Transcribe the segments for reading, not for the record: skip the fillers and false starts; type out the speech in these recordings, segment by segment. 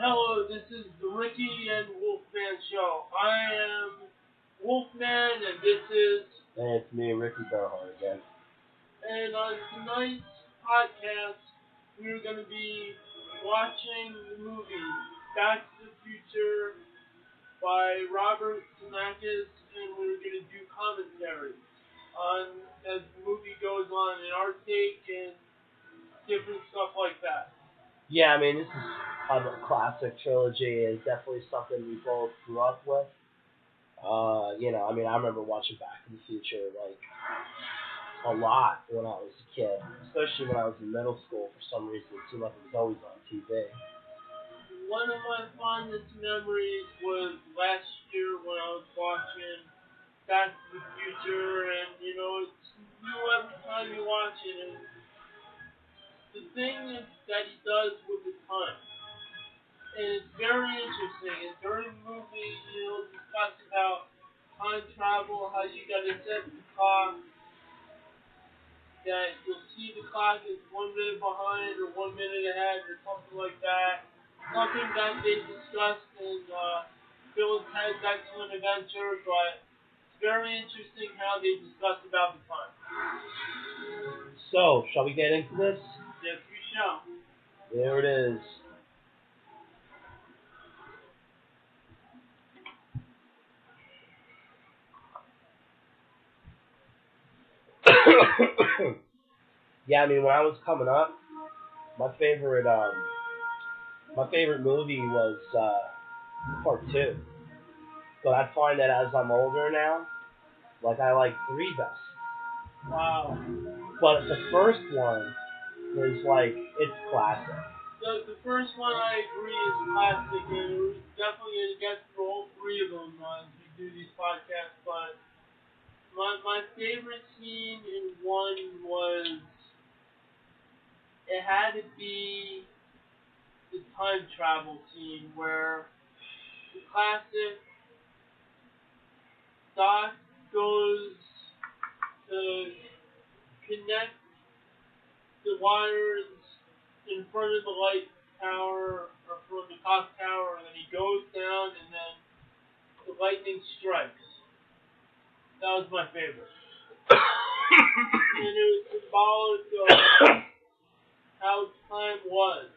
Hello, this is the Ricky and Wolfman show. I am Wolfman, and this is... Hey, it's me, Ricky Barhart again. And on tonight's podcast, we're going to be watching the movie Back to the Future by Robert Zemeckis, and we're going to do commentary on as the movie goes on, and our take and different stuff like that. Yeah, I mean, this is kind of a classic trilogy. It's definitely something we both grew up with. I remember watching Back to the Future, like, a lot when I was a kid. Especially when I was in middle school. For some reason, it seemed like it was always on TV. One of my fondest memories was last year when I was watching Back to the Future, and, it's new every time you watch it, and the thing that he does with the time. And it's very interesting. And during the movie, discuss about time travel, how you gotta set the clock, that you'll see the clock is 1 minute behind or 1 minute ahead or something like that. Something that they discussed in Bill and Ted's Excellent Adventure, but it's very interesting how they discuss about the time. So, shall we get into this? Yes, we shall. There it is. Yeah, I mean, when I was coming up, my favorite movie was Part 2. But I find that as I'm older now, like, I like 3 best. Wow. But the first one is like, it's classic. The first one, I agree, is classic, and we're definitely going to get through all 3 of them as we do these podcasts, but my favorite scene in one was, it had to be the time travel scene where the classic Doc goes to connect the wires in front of the light tower, or from the clock tower, and then he goes down, and then the lightning strikes. That was my favorite. And it was symbolic of how time was,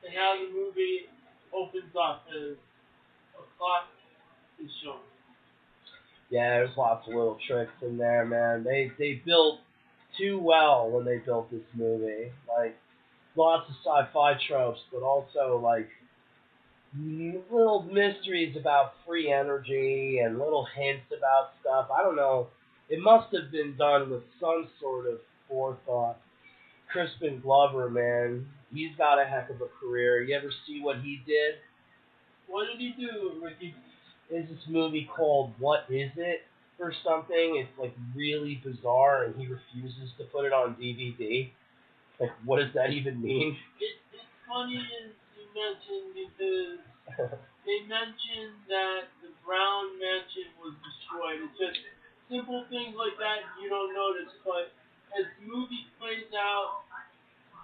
and how the movie opens up as a clock is shown. Yeah, there's lots of little tricks in there, man. They built too well when they built this movie. Like, lots of sci-fi tropes, but also, like, little mysteries about free energy and little hints about stuff. I don't know. It must have been done with some sort of forethought. Crispin Glover, man, he's got a heck of a career. You ever see what he did? What did he do, Ricky? There's this movie called What Is It? Or something. It's like really bizarre, and he refuses to put it on DVD. Like, what does that even mean? It's funny as you mentioned, because they mentioned that the Brown Mansion was destroyed. It's just simple things like that you don't notice, but as the movie plays out,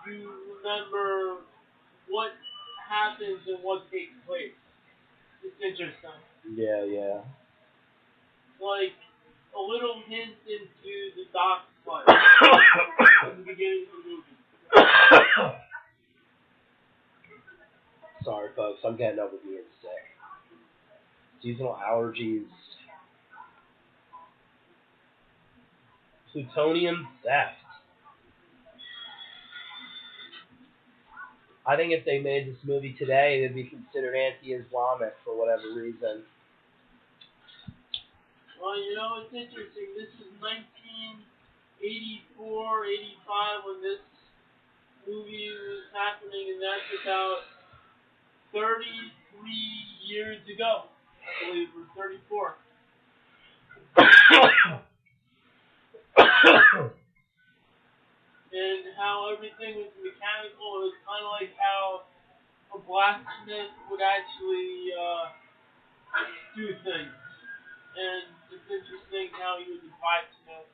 you remember what happens and what takes place. It's interesting. Yeah. Like a little hint into the Doc's life in the beginning of the movie. Sorry, folks, I'm getting over being sick. Seasonal allergies. Plutonium theft. I think if they made this movie today, it'd be considered anti-Islamic for whatever reason. Well, it's interesting. This is 1984, 85 when this movie was happening, and that's about 33 years ago, I believe, or 34. And how everything was mechanical. It was kind of like how a blacksmith would actually do things. And it's interesting how he was a blacksmith.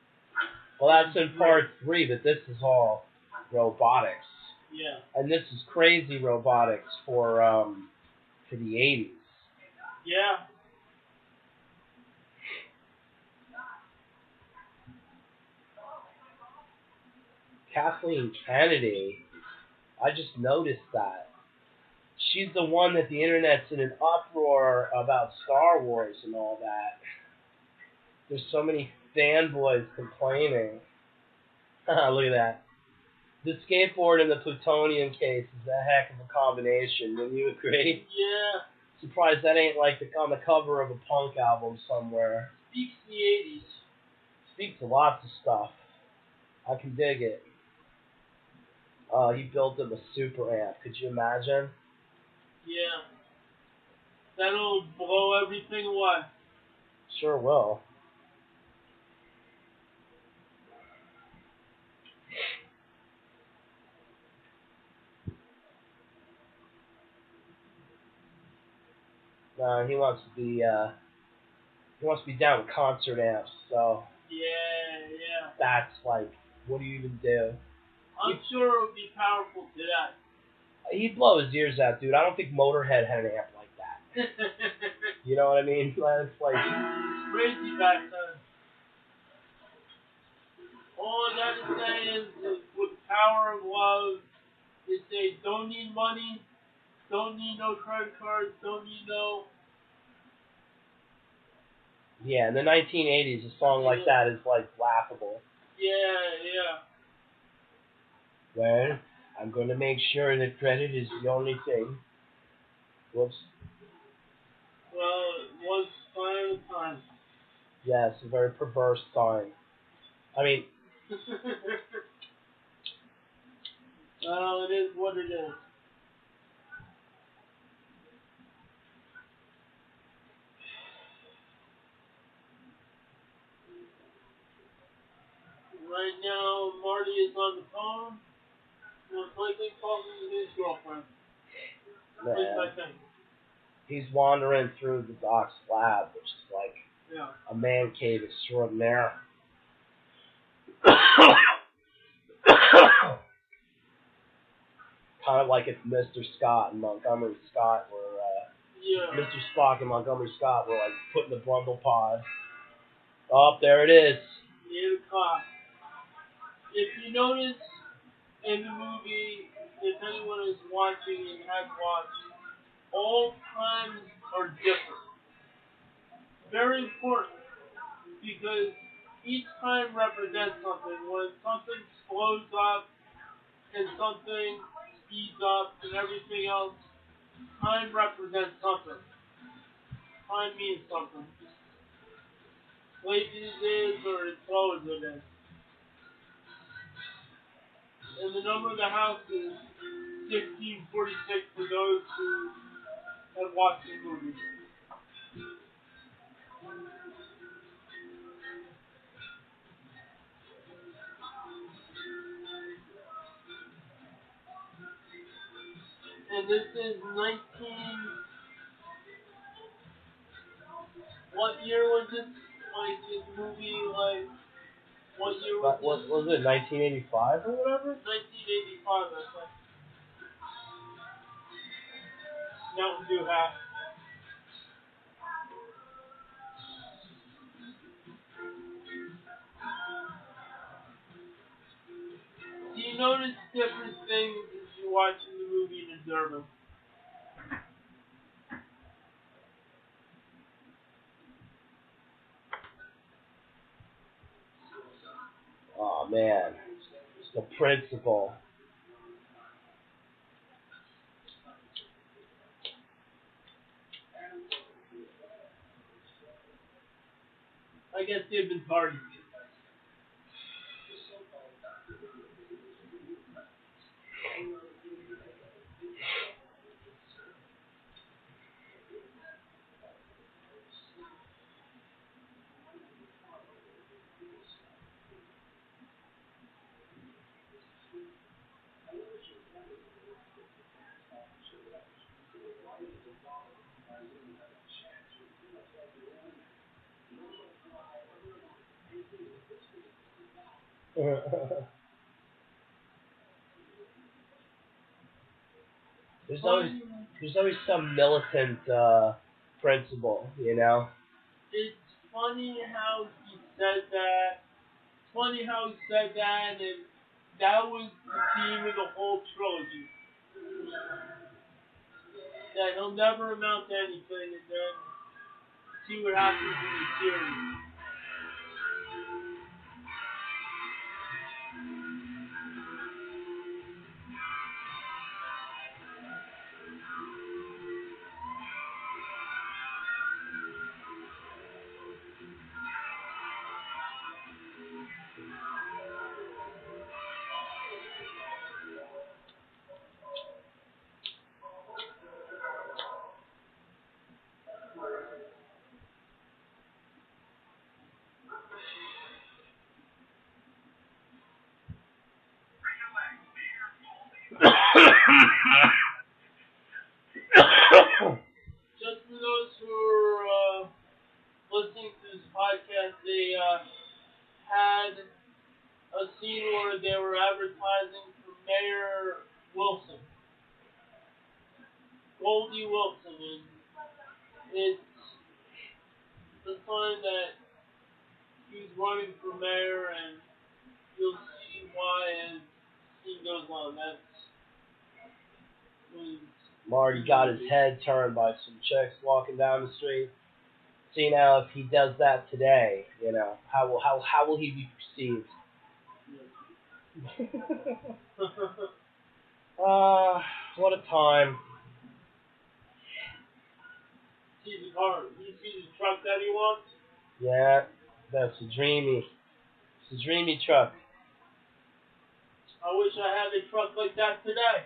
Well, that's in part 3, but this is all robotics. Yeah. And this is crazy robotics for the 80s. Yeah. Kathleen Kennedy, I just noticed that. She's the one that the internet's in an uproar about Star Wars and all that. There's so many fanboys complaining. Look at that. The skateboard and the plutonium case is a heck of a combination, wouldn't you agree? Yeah. Surprised that ain't like on the cover of a punk album somewhere. Speaks the 80s. Speaks to lots of stuff. I can dig it. He built him a super amp. Could you imagine? Yeah. That'll blow everything away. Sure will. He wants to be down with concert amps. So Yeah. that's like, what do you even do? I'm sure it would be powerful today. He'd blow his ears out, dude. I don't think Motorhead had an amp like that. You know what I mean? It's like it's crazy back then. All I gotta say is with the power of love, is they don't need money, don't need no credit cards, don't need no. Yeah, in the 1980s, a song like that is like laughable. Yeah. Well, I'm going to make sure that credit is the only thing. Whoops. Well, it was sign of the time. Yeah, it's a very perverse sign. I mean, well, it is what it is. Right now, Marty is on the phone, most likely talking to his girlfriend. man, he's wandering through the doc's lab, which is like a man cave extraordinaire. Kind of like if Mr. Scott and Montgomery Scott were, Mr. Spock and Montgomery Scott were like put in the Brundle pod. Oh, there it is. 8 o'clock. If you notice in the movie, if anyone is watching and has watched, all times are different. Very important, because each time represents something. When something slows up and something speeds up and everything else, time represents something. Time means something. Late as it is or as slow as it is. And the number of the house is 1646 for those who have watched the movie. And this is 19... What year was this? Like, this movie, like... What year was What this? was it, 1985 or whatever? 1985, I think. Mountain Dew hat. Do you notice different things as you're watching the movie and observe them? Oh man, it's the principle. I guess they've been targeted. There's always funny. there's always some militant principle, you know. It's funny how he said that. It's funny how he said that, and that was the theme of the whole trilogy. That he'll never amount to anything, and then see what happens in the series. Just for those who are listening to this podcast, they had a scene where they were advertising for Mayor Wilson, Goldie Wilson, and it's the sign that he's running for mayor, and you'll see why as the scene goes on. That's when Marty got his head turned by some chicks walking down the street. See now, if he does that today, you know, how will he be perceived? What a time. See the car. You see the truck that he wants? Yeah, that's it's a dreamy truck. I wish I had a truck like that today.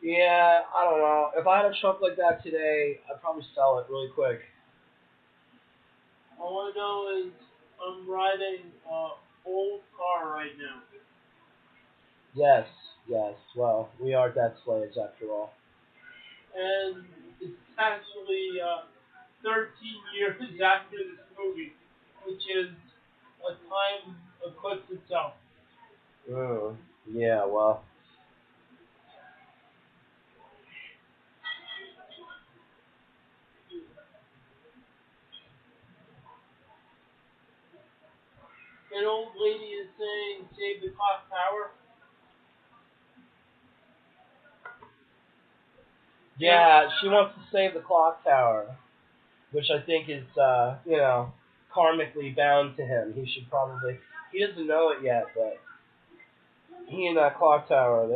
Yeah, I don't know. If I had a truck like that today, I'd probably sell it really quick. All I know is I'm riding an old car right now. Yes. Well, we are debt slaves after all. And it's actually 13 years after this movie, which is a time eclipse itself. Yeah, well. An old lady is saying, save the clock tower. Yeah, she wants to save the clock tower, which I think is, karmically bound to him. He doesn't know it yet, but he and that clock tower,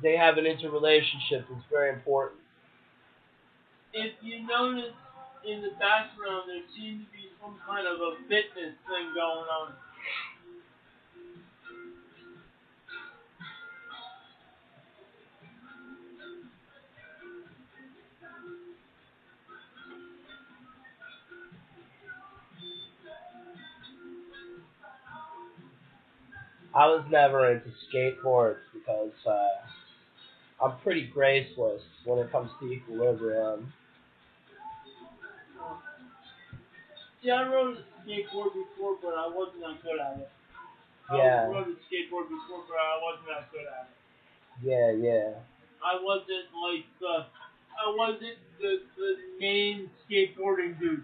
they have an interrelationship that's very important. If you notice in the background, there seems to be some kind of a fitness thing going on. I was never into skateboards because I'm pretty graceless when it comes to equilibrium. See, I rode a skateboard before, but I wasn't that good at it. Yeah. I rode a skateboard before, but I wasn't that good at it. Yeah. I wasn't the main skateboarding dude.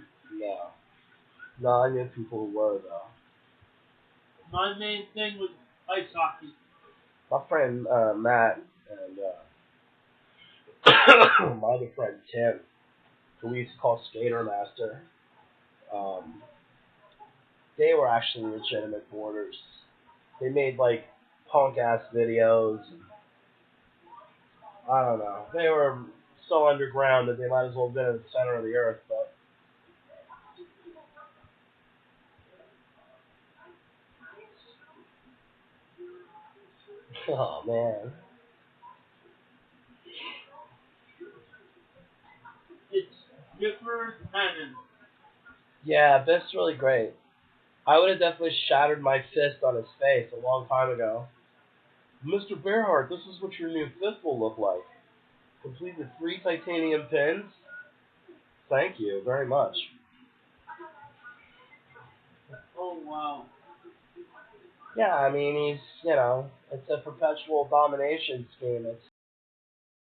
No, I knew people who were, though. My main thing was ice hockey. My friend Matt and my other friend Tim, who we used to call Skater Master, they were actually legitimate boarders. They made like punk ass videos. And, I don't know. They were so underground that they might as well have been at the center of the earth, but. Oh man. It's Gifford Cannon. Yeah, Biff's really great. I would have definitely shattered my fist on his face a long time ago. Mr. Bearheart, this is what your new fist will look like. Complete with 3 titanium pins. Thank you very much. Oh, wow. Yeah, I mean, it's a perpetual domination scheme. It's